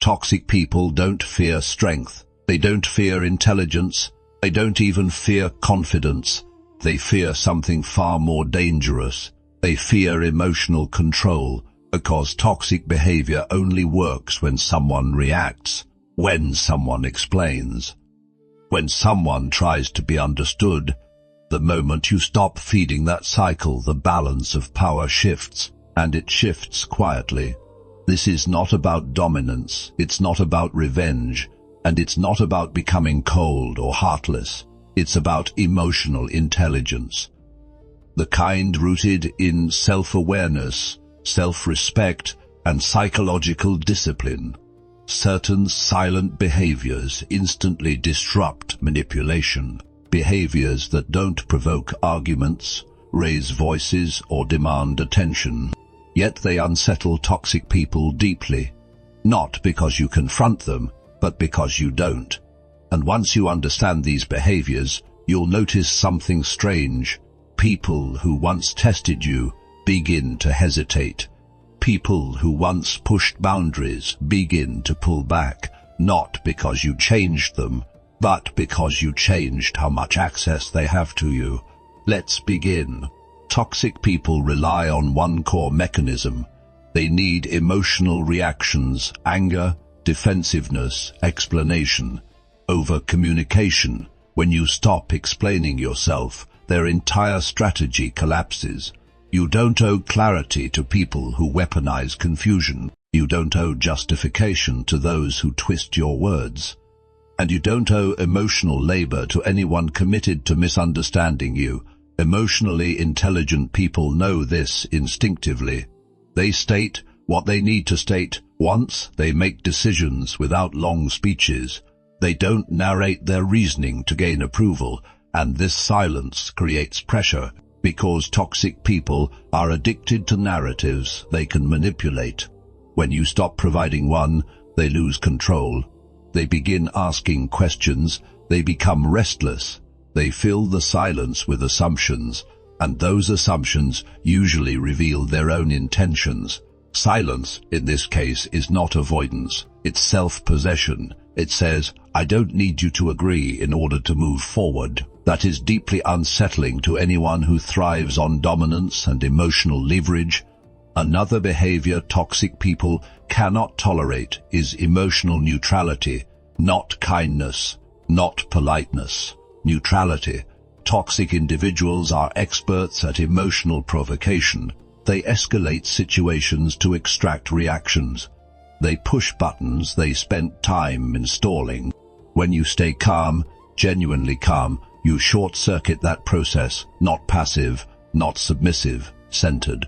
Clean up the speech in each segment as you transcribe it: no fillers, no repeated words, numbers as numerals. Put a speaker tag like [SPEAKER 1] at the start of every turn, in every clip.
[SPEAKER 1] Toxic people don't fear strength. They don't fear intelligence. They don't even fear confidence. They fear something far more dangerous. They fear emotional control, because toxic behavior only works when someone reacts, when someone explains, when someone tries to be understood. The moment you stop feeding that cycle, the balance of power shifts, and it shifts quietly. This is not about dominance, it's not about revenge, and it's not about becoming cold or heartless. It's about emotional intelligence. The kind rooted in self-awareness, self-respect, and psychological discipline. Certain silent behaviors instantly disrupt manipulation. Behaviors that don't provoke arguments, raise voices, or demand attention. Yet they unsettle toxic people deeply. Not because you confront them, but because you don't. And once you understand these behaviors, you'll notice something strange. People who once tested you begin to hesitate. People who once pushed boundaries begin to pull back, not because you changed them, but because you changed how much access they have to you. Let's begin. Toxic people rely on one core mechanism. They need emotional reactions, anger, defensiveness, explanation. Over communication. When you stop explaining yourself, their entire strategy collapses. You don't owe clarity to people who weaponize confusion. You don't owe justification to those who twist your words. And you don't owe emotional labor to anyone committed to misunderstanding you. Emotionally intelligent people know this instinctively. They state what they need to state once. They make decisions without long speeches. They don't narrate their reasoning to gain approval, and this silence creates pressure, because toxic people are addicted to narratives they can manipulate. When you stop providing one, they lose control. They begin asking questions. They become restless. They fill the silence with assumptions, and those assumptions usually reveal their own intentions. Silence, in this case, is not avoidance. It's self-possession. It says, I don't need you to agree in order to move forward. That is deeply unsettling to anyone who thrives on dominance and emotional leverage. Another behavior toxic people cannot tolerate is emotional neutrality, not kindness, not politeness. Neutrality. Toxic individuals are experts at emotional provocation. They escalate situations to extract reactions. They push buttons they spent time installing. When you stay calm, genuinely calm, you short-circuit that process, not passive, not submissive, centered.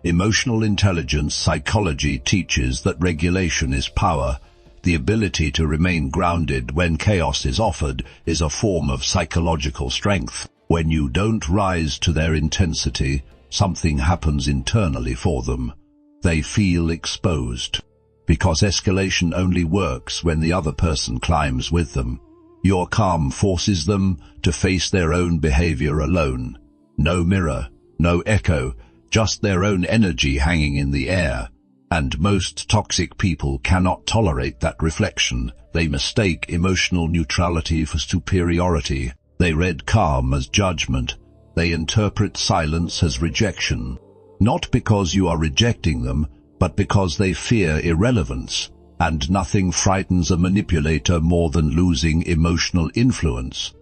[SPEAKER 1] Emotional intelligence psychology teaches that regulation is power. The ability to remain grounded when chaos is offered is a form of psychological strength. When you don't rise to their intensity, something happens internally for them. They feel exposed. Because escalation only works when the other person climbs with them. Your calm forces them to face their own behavior alone. No mirror, no echo, just their own energy hanging in the air. And most toxic people cannot tolerate that reflection. They mistake emotional neutrality for superiority. They read calm as judgment. They interpret silence as rejection. Not because you are rejecting them, but because they fear irrelevance. And nothing frightens a manipulator more than losing emotional influence.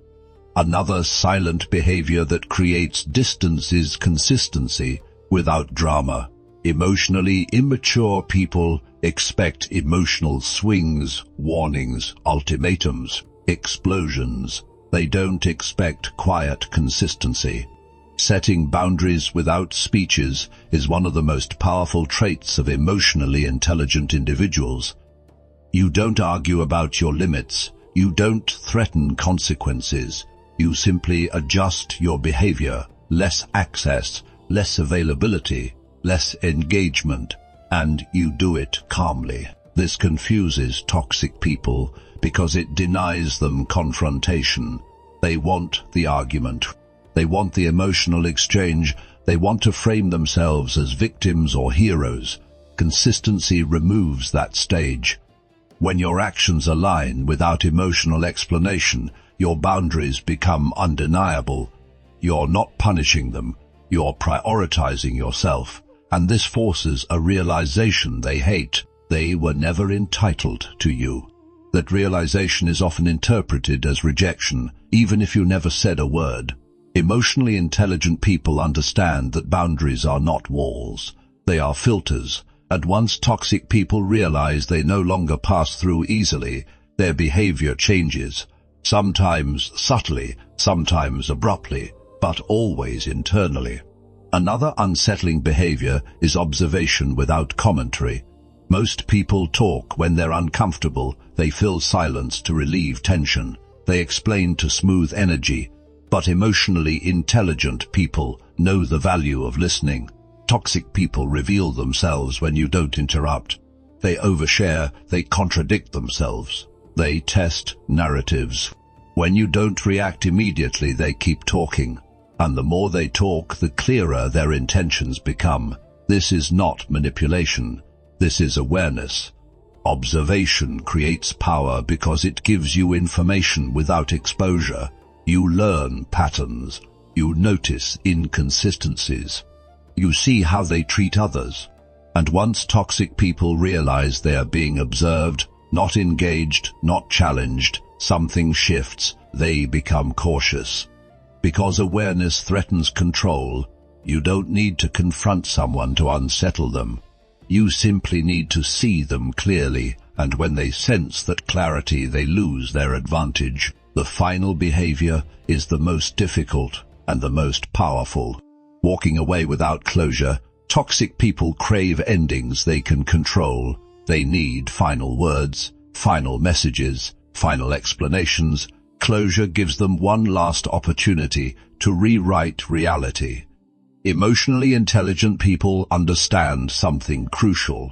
[SPEAKER 1] Another silent behavior that creates distance is consistency without drama. Emotionally immature people expect emotional swings, warnings, ultimatums, explosions. They don't expect quiet consistency. Setting boundaries without speeches is one of the most powerful traits of emotionally intelligent individuals. You don't argue about your limits. You don't threaten consequences. You simply adjust your behavior. Less access, less availability, less engagement, and you do it calmly. This confuses toxic people because it denies them confrontation. They want the argument. They want the emotional exchange. They want to frame themselves as victims or heroes. Consistency removes that stage. When your actions align without emotional explanation, your boundaries become undeniable. You're not punishing them, you're prioritizing yourself, and this forces a realization they hate. They were never entitled to you. That realization is often interpreted as rejection, even if you never said a word. Emotionally intelligent people understand that boundaries are not walls, they are filters, and once toxic people realize they no longer pass through easily, their behavior changes, sometimes subtly, sometimes abruptly, but always internally. Another unsettling behavior is observation without commentary. Most people talk when they're uncomfortable, they fill silence to relieve tension, they explain to smooth energy, but emotionally intelligent people know the value of listening. Toxic people reveal themselves when you don't interrupt. They overshare, they contradict themselves. They test narratives. When you don't react immediately, they keep talking. And the more they talk, the clearer their intentions become. This is not manipulation. This is awareness. Observation creates power because it gives you information without exposure. You learn patterns. You notice inconsistencies. You see how they treat others. And once toxic people realize they are being observed, not engaged, not challenged, something shifts. They become cautious. Because awareness threatens control, you don't need to confront someone to unsettle them. You simply need to see them clearly, and when they sense that clarity, they lose their advantage. The final behavior is the most difficult and the most powerful. Walking away without closure. Toxic people crave endings they can control. They need final words, final messages, final explanations. Closure gives them one last opportunity to rewrite reality. Emotionally intelligent people understand something crucial.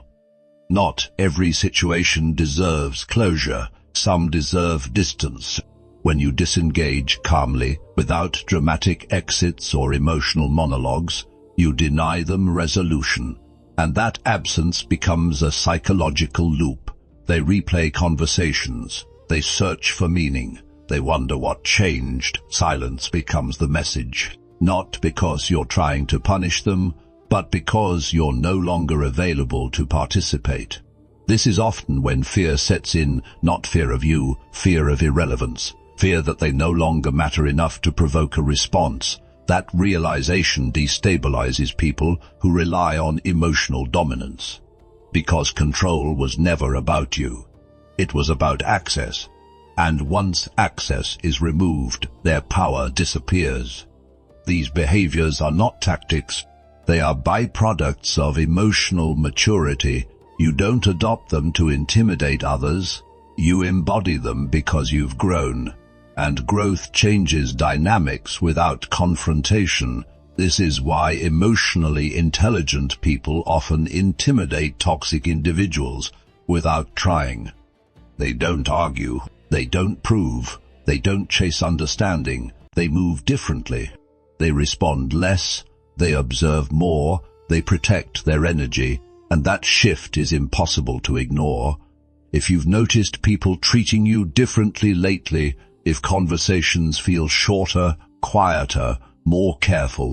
[SPEAKER 1] Not every situation deserves closure. Some deserve distance. When you disengage calmly, without dramatic exits or emotional monologues, you deny them resolution, and that absence becomes a psychological loop. They replay conversations, they search for meaning, they wonder what changed. Silence becomes the message, not because you're trying to punish them, but because you're no longer available to participate. This is often when fear sets in, not fear of you, fear of irrelevance. Fear that they no longer matter enough to provoke a response. That realization destabilizes people who rely on emotional dominance. Because control was never about you. It was about access. And once access is removed, their power disappears. These behaviors are not tactics. They are byproducts of emotional maturity. You don't adopt them to intimidate others. You embody them because you've grown. And growth changes dynamics without confrontation. This is why emotionally intelligent people often intimidate toxic individuals without trying. They don't argue, they don't prove, they don't chase understanding, they move differently. They respond less, they observe more, they protect their energy, and that shift is impossible to ignore. If you've noticed people treating you differently lately, if conversations feel shorter, quieter, more careful,